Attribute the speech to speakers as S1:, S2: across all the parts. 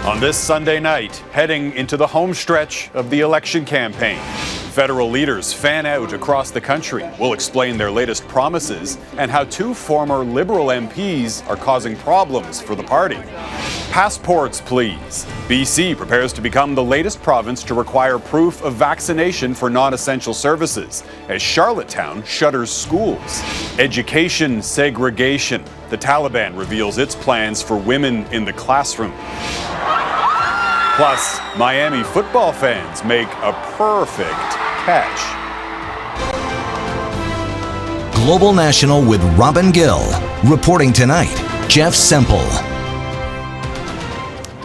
S1: On this Sunday night, heading into the home stretch of the election campaign, federal leaders fan out across the country. We'll explain their latest promises and how two former Liberal MPs are causing problems for the party. Passports, please. BC prepares to become the latest province to require proof of vaccination for non-essential services as Charlottetown shutters schools. Education segregation. The Taliban reveals its plans for women in the classroom. Plus, Miami football fans make a perfect catch.
S2: Global National with Robin Gill. Reporting tonight, Jeff Semple.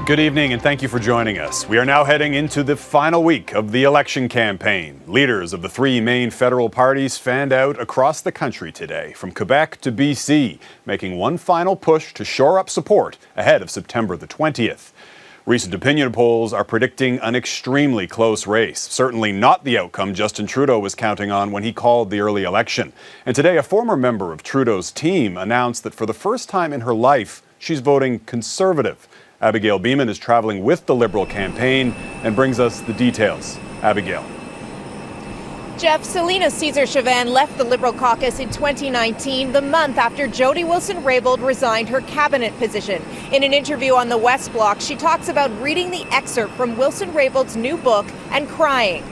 S1: Good evening and thank you for joining us. We are now heading into the final week of the election campaign. Leaders of the three main federal parties fanned out across the country today, from Quebec to BC, making one final push to shore up support ahead of September the 20th. Recent opinion polls are predicting an extremely close race, certainly not the outcome Justin Trudeau was counting on when he called the early election. And today, a former member of Trudeau's team announced that for the first time in her life, she's voting Conservative. Abigail Bimman is traveling with the Liberal campaign and brings us the details. Abigail.
S3: Jeff, Celina Caesar-Chavannes left the Liberal caucus in 2019, the month after Jody Wilson-Raybould resigned her cabinet position. In an interview on the West Block, she talks about reading the excerpt from Wilson-Raybould's new book and crying.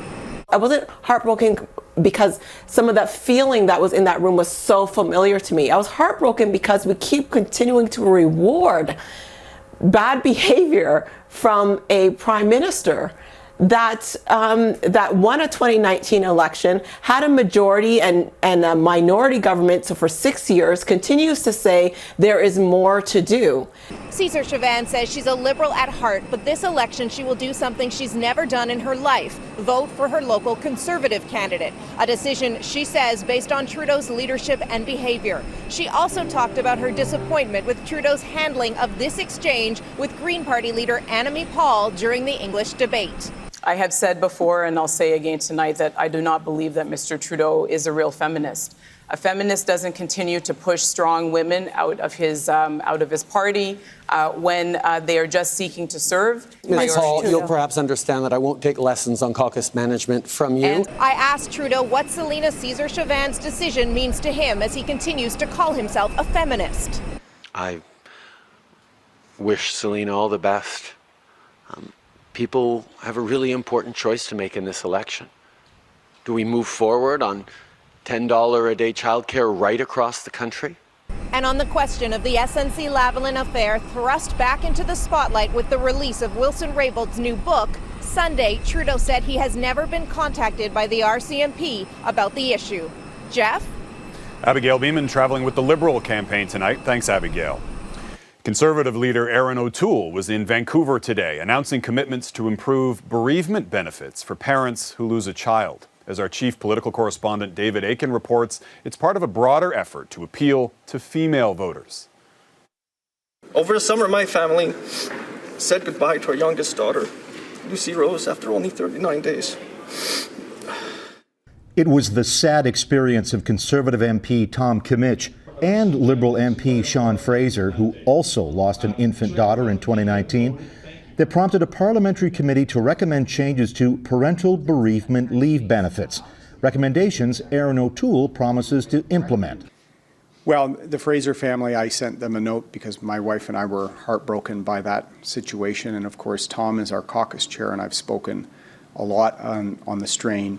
S4: I wasn't heartbroken because some of that feeling that was in that room was so familiar to me. I was heartbroken because we keep continuing to reward bad behavior from a prime minister that won a 2019 election, had a majority and a minority government, so for 6 years, continues to say there is more to do.
S3: Caesar-Chavannes says she's a Liberal at heart, but this election she will do something she's never done in her life, vote for her local Conservative candidate, a decision she says based on Trudeau's leadership and behavior. She also talked about her disappointment with Trudeau's handling of this exchange with Green Party leader Annamie Paul during the English debate.
S5: I have said before, and I'll say again tonight, that I do not believe that Mr. Trudeau is a real feminist. A feminist doesn't continue to push strong women out of his party when they are just seeking to serve.
S6: Ms. Hall, you'll perhaps understand that I won't take lessons on caucus management from you.
S3: And I asked Trudeau what Celina Caesar-Chavannes' decision means to him as he continues to call himself a feminist.
S7: I wish Celina all the best. People have a really important choice to make in this election. Do we move forward on $10 a day childcare right across the country?
S3: And on the question of the SNC-Lavalin affair thrust back into the spotlight with the release of Wilson-Raybould's new book, Sunday, Trudeau said he has never been contacted by the RCMP about the issue. Jeff?
S1: Abigail Bimman traveling with the Liberal campaign tonight. Thanks, Abigail. Conservative leader Erin O'Toole was in Vancouver today, announcing commitments to improve bereavement benefits for parents who lose a child. As our chief political correspondent David Akin reports, it's part of a broader effort to appeal to female voters.
S8: Over the summer, my family said goodbye to our youngest daughter, Lucy Rose, after only 39 days.
S9: It was the sad experience of Conservative MP Tom Kimmich and Liberal MP Sean Fraser, who also lost an infant daughter in 2019, that prompted a parliamentary committee to recommend changes to parental bereavement leave benefits. Recommendations Erin O'Toole promises to implement.
S10: Well, the Fraser family, I sent them a note because my wife and I were heartbroken by that situation. And of course, Tom is our caucus chair, and I've spoken a lot on the strain.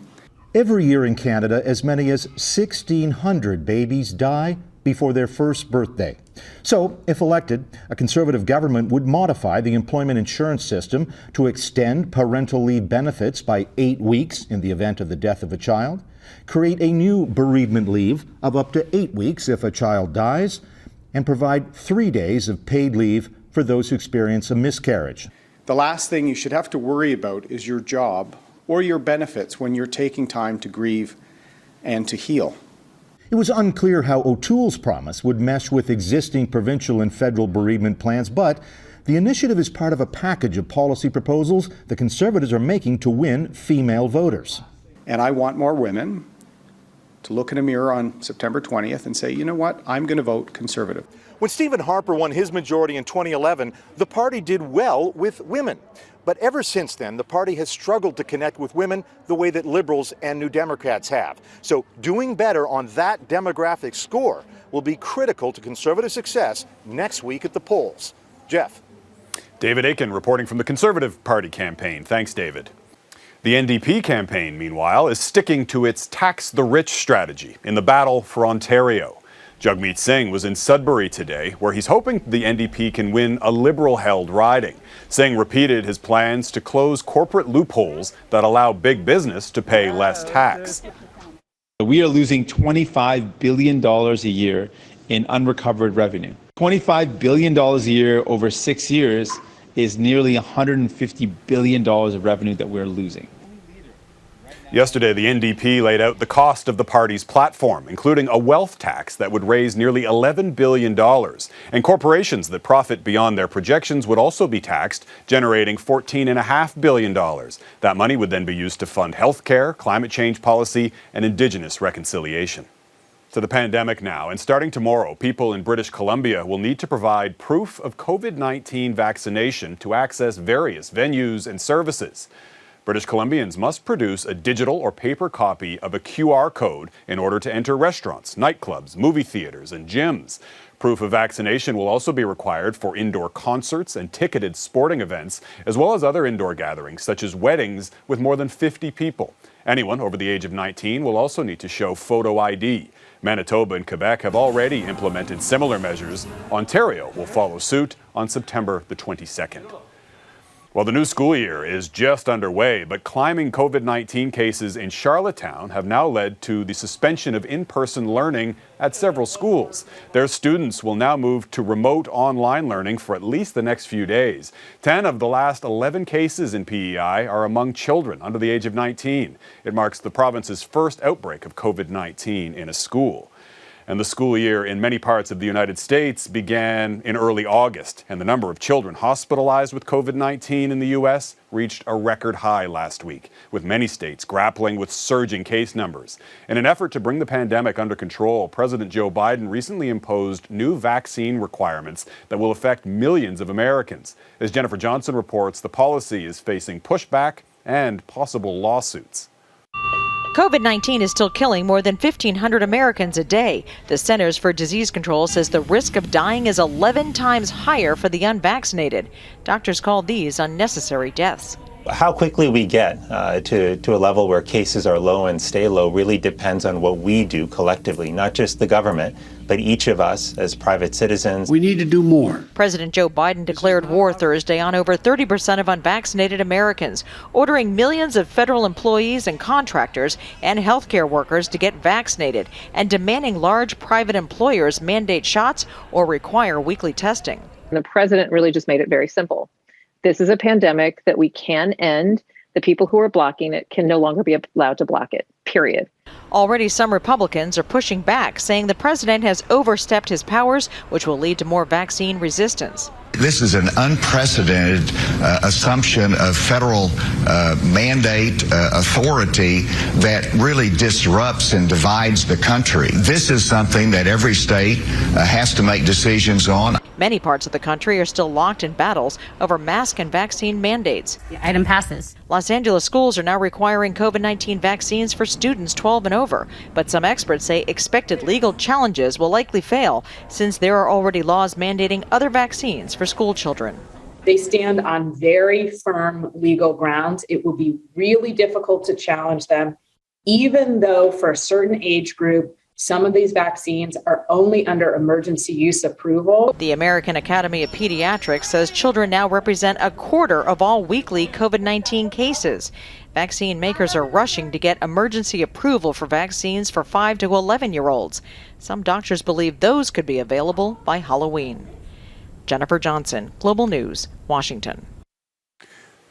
S9: Every year in Canada, as many as 1,600 babies die before their first birthday. So, if elected, a Conservative government would modify the employment insurance system to extend parental leave benefits by 8 weeks in the event of the death of a child, create a new bereavement leave of up to 8 weeks if a child dies, and provide 3 days of paid leave for those who experience a miscarriage.
S10: The last thing you should have to worry about is your job or your benefits when you're taking time to grieve and to heal.
S9: It was unclear how O'Toole's promise would mesh with existing provincial and federal bereavement plans, but the initiative is part of a package of policy proposals the Conservatives are making to win female voters.
S10: And I want more women to look in a mirror on September 20th and say, you know what, I'm going to vote Conservative.
S11: When Stephen Harper won his majority in 2011, the party did well with women. But ever since then, the party has struggled to connect with women the way that Liberals and New Democrats have. So doing better on that demographic score will be critical to Conservative success next week at the polls. Jeff.
S1: David Akin reporting from the Conservative Party campaign. Thanks, David. The NDP campaign, meanwhile, is sticking to its tax the rich strategy in the battle for Ontario. Jagmeet Singh was in Sudbury today, where he's hoping the NDP can win a Liberal-held riding. Singh repeated his plans to close corporate loopholes that allow big business to pay less tax.
S12: We are losing $25 billion a year in unrecovered revenue. $25 billion a year over 6 years is nearly $150 billion of revenue that we're losing.
S1: Yesterday, the NDP laid out the cost of the party's platform, including a wealth tax that would raise nearly $11 billion. And corporations that profit beyond their projections would also be taxed, generating $14.5 billion. That money would then be used to fund health care, climate change policy, and Indigenous reconciliation. To the pandemic now, and starting tomorrow, people in British Columbia will need to provide proof of COVID-19 vaccination to access various venues and services. British Columbians must produce a digital or paper copy of a QR code in order to enter restaurants, nightclubs, movie theaters, and gyms. Proof of vaccination will also be required for indoor concerts and ticketed sporting events, as well as other indoor gatherings, such as weddings with more than 50 people. Anyone over the age of 19 will also need to show photo ID. Manitoba and Quebec have already implemented similar measures. Ontario will follow suit on September the 22nd. Well, the new school year is just underway, but climbing COVID-19 cases in Charlottetown have now led to the suspension of in-person learning at several schools. Their students will now move to remote online learning for at least the next few days. 10 of the last 11 cases in PEI are among children under the age of 19. It marks the province's first outbreak of COVID-19 in a school. And the school year in many parts of the United States began in early August, and the number of children hospitalized with COVID-19 in the U.S. reached a record high last week, with many states grappling with surging case numbers. In an effort to bring the pandemic under control, President Joe Biden recently imposed new vaccine requirements that will affect millions of Americans. As Jennifer Johnson reports, the policy is facing pushback and possible lawsuits.
S13: COVID-19 is still killing more than 1,500 Americans a day. The Centers for Disease Control says the risk of dying is 11 times higher for the unvaccinated. Doctors call these unnecessary deaths.
S14: How quickly we get to a level where cases are low and stay low really depends on what we do collectively, not just the government, but each of us as private citizens.
S15: We need to do more.
S13: President Joe Biden declared war Thursday on over 30% of unvaccinated Americans, ordering millions of federal employees and contractors and healthcare workers to get vaccinated and demanding large private employers mandate shots or require weekly testing.
S16: The president really just made it very simple. This is a pandemic that we can end. The people who are blocking it can no longer be allowed to block it, period.
S13: Already some Republicans are pushing back, saying the president has overstepped his powers, which will lead to more vaccine resistance.
S17: This is an unprecedented assumption of federal mandate authority that really disrupts and divides the country. This is something that every state has to make decisions on.
S13: Many parts of the country are still locked in battles over mask and vaccine mandates.
S18: The item passes.
S13: Los Angeles schools are now requiring COVID-19 vaccines for students 12 and over, but some experts say expected legal challenges will likely fail since there are already laws mandating other vaccines for school children.
S19: They stand on very firm legal grounds. It will be really difficult to challenge them, even though for a certain age group, some of these vaccines are only under emergency use approval.
S13: The American Academy of Pediatrics says children now represent a quarter of all weekly COVID-19 cases. Vaccine makers are rushing to get emergency approval for vaccines for 5 to 11-year-olds. Some doctors believe those could be available by Halloween. Jennifer Johnson, Global News, Washington.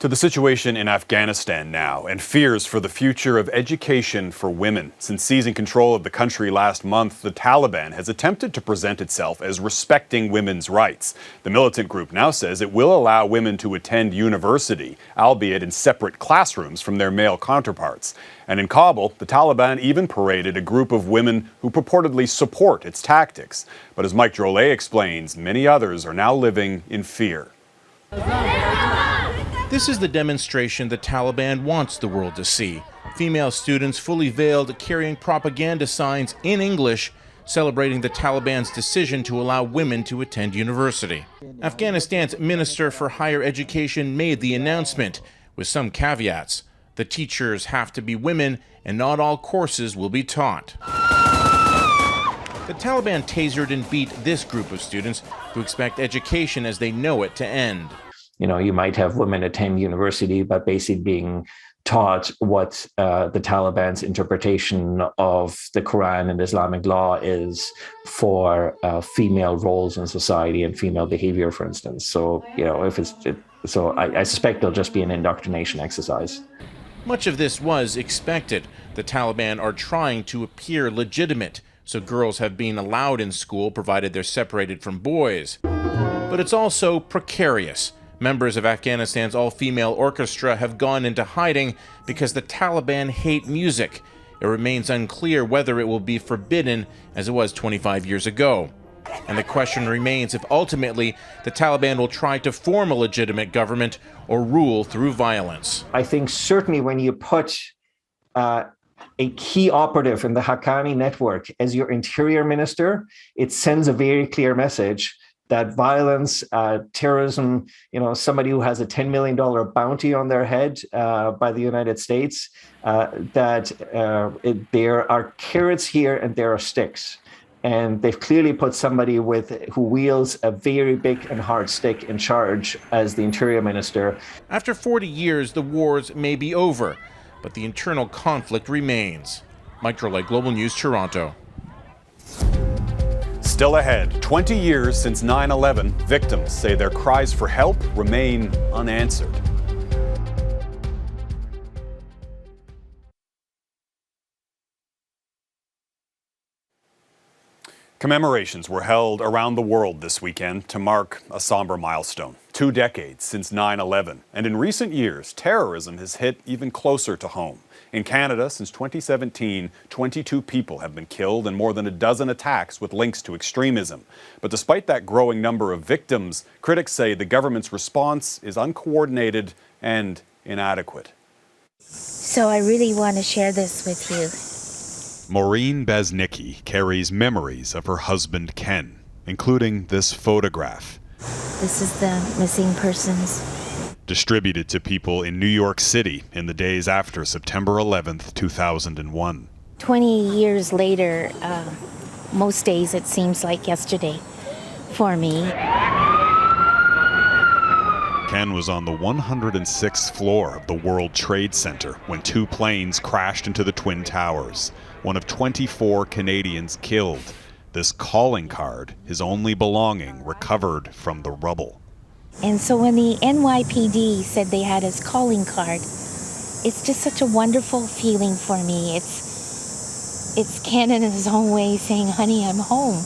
S1: To the situation in Afghanistan now and fears for the future of education for women. Since seizing control of the country last month, the Taliban has attempted to present itself as respecting women's rights. The militant group now says it will allow women to attend university, albeit in separate classrooms from their male counterparts. And in Kabul, the Taliban even paraded a group of women who purportedly support its tactics. But as Mike Drolet explains, many others are now living in fear.
S15: This is the demonstration the Taliban wants the world to see. Female students fully veiled carrying propaganda signs in English celebrating the Taliban's decision to allow women to attend university. Afghanistan's Minister for Higher Education made the announcement with some caveats. The teachers have to be women and not all courses will be taught. The Taliban tasered and beat this group of students who expect education as they know it to end.
S18: You know, you might have women attend university, but basically being taught what the Taliban's interpretation of the Quran and Islamic law is for female roles in society and female behavior, for instance. So, you know, I suspect it'll just be an indoctrination exercise.
S15: Much of this was expected. The Taliban are trying to appear legitimate, so girls have been allowed in school provided they're separated from boys. But it's also precarious. Members of Afghanistan's all-female orchestra have gone into hiding because the Taliban hate music. It remains unclear whether it will be forbidden as it was 25 years ago. And the question remains if ultimately the Taliban will try to form a legitimate government or rule through violence.
S18: I think certainly when you put a key operative in the Haqqani network as your interior minister, it sends a very clear message that violence, terrorism, you know, somebody who has a $10 million bounty on their head by the United States, there are carrots here and there are sticks. And they've clearly put somebody who wields a very big and hard stick in charge as the interior minister.
S15: After 40 years, the wars may be over, but the internal conflict remains. Mike Drolet, Global News, Toronto.
S1: Still ahead, 20 years since 9/11, victims say their cries for help remain unanswered. Commemorations were held around the world this weekend to mark a somber milestone. 2 decades since 9/11, and in recent years, terrorism has hit even closer to home. In Canada, since 2017, 22 people have been killed and more than a dozen attacks with links to extremism. But despite that growing number of victims, critics say the government's response is uncoordinated and inadequate.
S20: So I really want to share this with you.
S1: Maureen Baznicki carries memories of her husband Ken, including this photograph.
S20: This is the missing persons.
S1: Distributed to people in New York City in the days after September 11th, 2001.
S20: 20 years later, most days it seems like yesterday for me.
S1: Ken was on the 106th floor of the World Trade Center when 2 planes crashed into the Twin Towers. One of 24 Canadians killed. This calling card, his only belonging, recovered from the rubble.
S20: And so when the NYPD said they had his calling card, it's just such a wonderful feeling for me. It's Ken in his own way saying, honey, I'm home.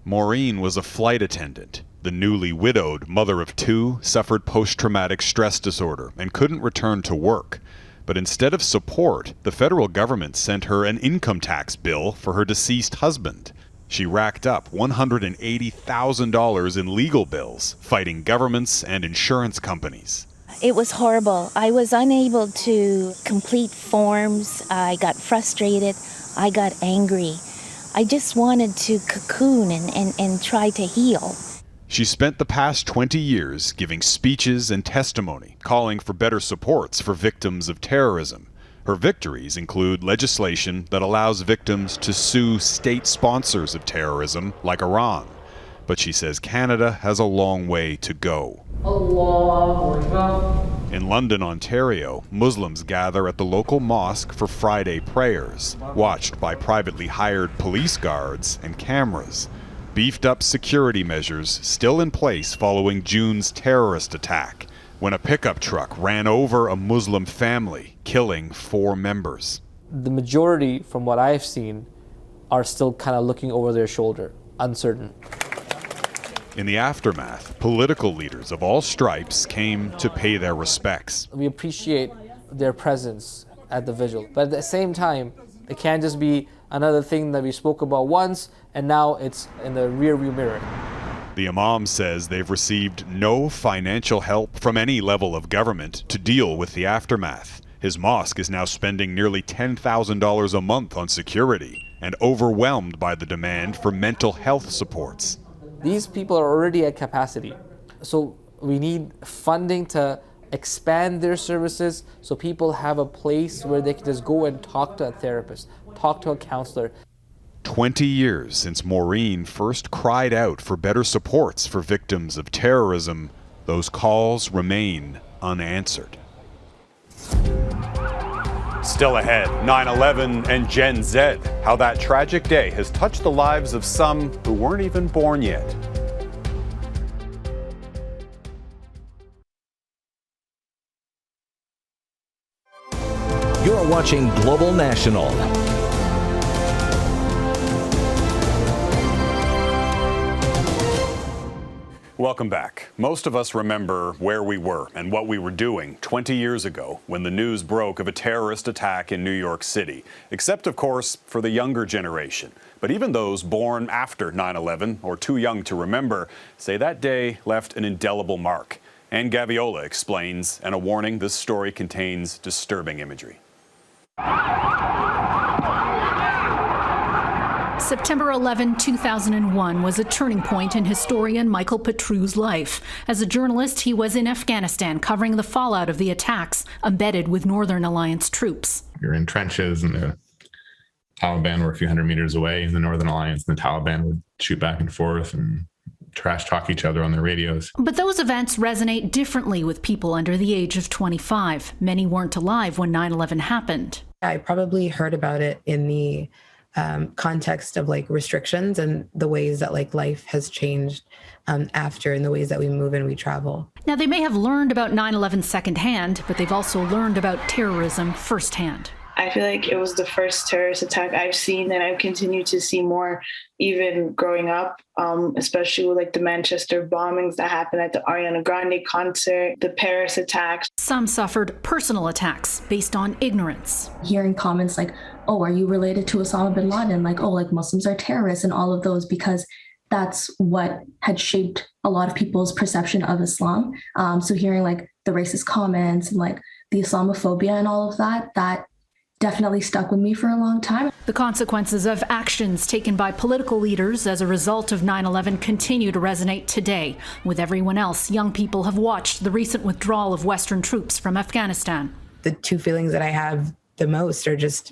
S1: Maureen was a flight attendant. The newly widowed mother of 2 suffered post-traumatic stress disorder and couldn't return to work. But instead of support, the federal government sent her an income tax bill for her deceased husband. She racked up $180,000 in legal bills, fighting governments and insurance companies.
S20: It was horrible. I was unable to complete forms. I got frustrated. I got angry. I just wanted to cocoon and try to heal.
S1: She spent the past 20 years giving speeches and testimony, calling for better supports for victims of terrorism. Her victories include legislation that allows victims to sue state sponsors of terrorism, like Iran. But she says Canada has a long way to go. In London, Ontario, Muslims gather at the local mosque for Friday prayers, watched by privately hired police guards and cameras. Beefed up security measures still in place following June's terrorist attack. when a pickup truck ran over a Muslim family, killing 4 members.
S21: The majority, from what I've seen, are still kind of looking over their shoulder, uncertain.
S1: In the aftermath, political leaders of all stripes came to pay their respects.
S21: We appreciate their presence at the vigil, but at the same time, it can't just be another thing that we spoke about once and now it's in the rearview mirror.
S1: The Imam says they've received no financial help from any level of government to deal with the aftermath. His mosque is now spending nearly $10,000 a month on security and overwhelmed by the demand for mental health supports.
S21: These people are already at capacity, so we need funding to expand their services so people have a place where they can just go and talk to a therapist, talk to a counselor.
S1: 20 years since Maureen first cried out for better supports for victims of terrorism, those calls remain unanswered. Still ahead, 9/11 and Gen Z, how that tragic day has touched the lives of some who weren't even born yet.
S2: You're watching Global National.
S1: Welcome back. Most of us remember where we were and what we were doing 20 years ago when the news broke of a terrorist attack in New York City, except, of course, for the younger generation. But even those born after 9/11 or too young to remember say that day left an indelible mark. Ann Gaviola explains, and a warning, this story contains disturbing imagery.
S22: September 11, 2001 was a turning point in historian Michael Petrou's life. As a journalist, he was in Afghanistan covering the fallout of the attacks embedded with Northern Alliance troops.
S23: You're in trenches and the Taliban were a few hundred meters away, and the Northern Alliance and the Taliban would shoot back and forth and trash talk each other on their radios.
S22: But those events resonate differently with people under the age of 25. Many weren't alive when 9/11 happened.
S24: I probably heard about it in the context of like restrictions and the ways that like life has changed after, and the ways that we move and we travel.
S22: Now, they may have learned about 9/11 secondhand, but they've also learned about terrorism firsthand.
S25: I feel like it was the first terrorist attack I've seen, and I've continued to see more even growing up, especially with like the Manchester bombings that happened at the Ariana Grande concert, the Paris attacks.
S22: Some suffered personal attacks based on ignorance.
S26: Hearing comments like, oh, are you related to Osama bin Laden? Like, oh, like Muslims are terrorists and all of those, because that's what had shaped a lot of people's perception of Islam. So hearing like the racist comments and like the Islamophobia and all of that, that definitely stuck with me for a long time.
S22: The consequences of actions taken by political leaders as a result of 9/11 continue to resonate today. With everyone else, young people have watched the recent withdrawal of Western troops from Afghanistan.
S24: The two feelings that I have the most are just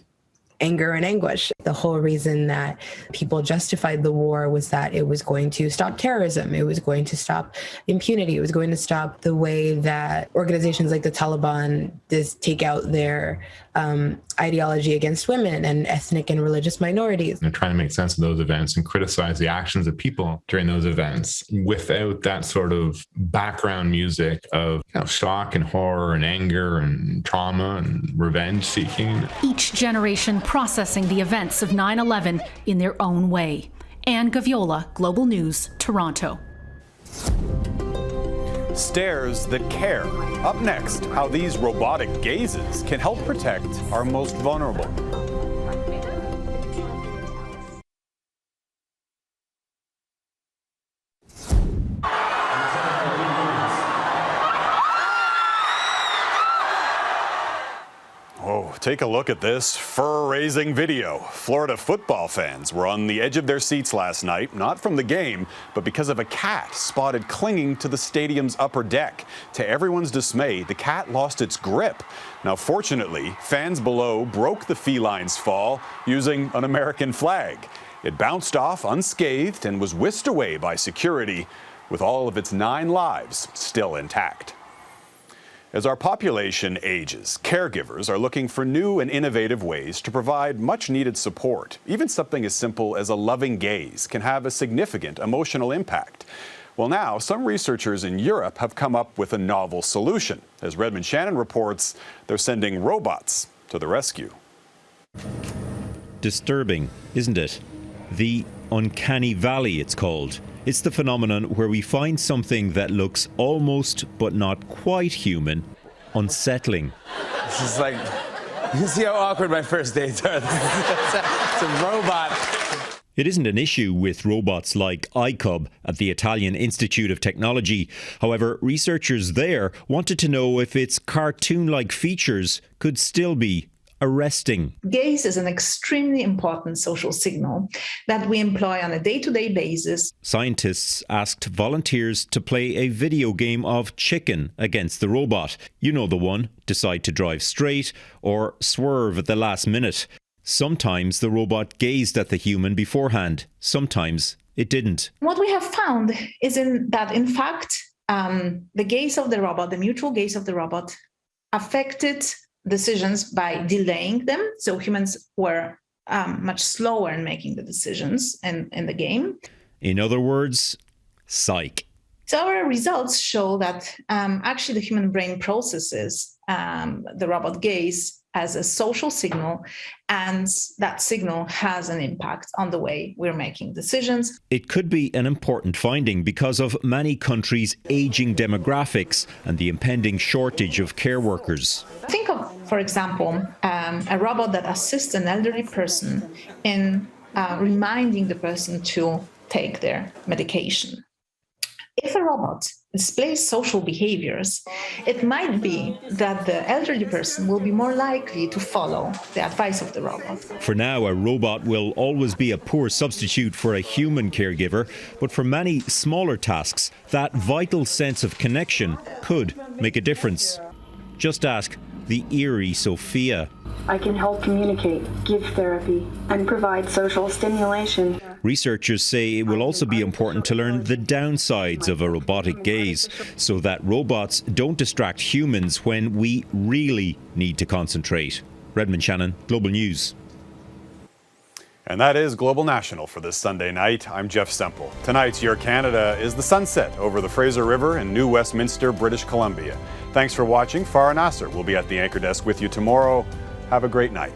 S24: anger and anguish. The whole reason that people justified the war was that it was going to stop terrorism. It was going to stop impunity. It was going to stop the way that organizations like the Taliban just take out their ideology against women and ethnic and religious minorities.
S23: And trying to make sense of those events and criticize the actions of people during those events without that sort of background music of shock and horror and anger and trauma and revenge seeking.
S22: Each generation processing the events of 9/11 in their own way. Ann Gaviola, Global News, Toronto.
S1: Stares that care. Up next, how these robotic gazes can help protect our most vulnerable. Oh, take a look at this fur-raising video. Florida football fans were on the edge of their seats last night, not from the game, but because of a cat spotted clinging to the stadium's upper deck. To everyone's dismay, the cat lost its grip. Now, fortunately, fans below broke the feline's fall using an American flag. It bounced off unscathed and was whisked away by security, with all of its 9 lives still intact. As our population ages, caregivers are looking for new and innovative ways to provide much-needed support. Even something as simple as a loving gaze can have a significant emotional impact. Well, now some researchers in Europe have come up with a novel solution. As Redmond Shannon reports, they're sending robots to the rescue.
S3: Disturbing, isn't it? The uncanny valley, it's called. It's the phenomenon where we find something that looks almost but not quite human, unsettling.
S4: This is like, you see how awkward my first dates are. It's a robot.
S3: It isn't an issue with robots like iCub at the Italian Institute of Technology. However, researchers there wanted to know if its cartoon-like features could still be arresting.
S5: Gaze is an extremely important social signal that we employ on a day-to-day basis.
S3: Scientists asked volunteers to play a video game of chicken against the robot. You know the one, decide to drive straight or swerve at the last minute. Sometimes the robot gazed at the human beforehand. Sometimes it didn't.
S5: What we have found is that, in fact, the gaze of the robot, the mutual gaze of the robot, affected decisions by delaying them. So humans were much slower in making the decisions in the game.
S3: In other words, psych.
S5: So our results show that actually the human brain processes the robot gaze as a social signal, and that signal has an impact on the way we're making decisions.
S3: It could be an important finding because of many countries' aging demographics and the impending shortage of care workers.
S5: Think of, for example, a robot that assists an elderly person in reminding the person to take their medication. If a robot displays social behaviors, it might be that the elderly person will be more likely to follow the advice of the robot.
S3: For now, a robot will always be a poor substitute for a human caregiver, but for many smaller tasks, that vital sense of connection could make a difference. Just ask the eerie Sophia.
S6: I can help communicate, give therapy, and provide social stimulation.
S3: Researchers say it will also be important to learn the downsides of a robotic gaze so that robots don't distract humans when we really need to concentrate. Redmond Shannon, Global News.
S1: And that is Global National for this Sunday night. I'm Jeff Semple. Tonight's Your Canada is the sunset over the Fraser River in New Westminster, British Columbia. Thanks for watching. Farah Nasser will be at the anchor desk with you tomorrow. Have a great night.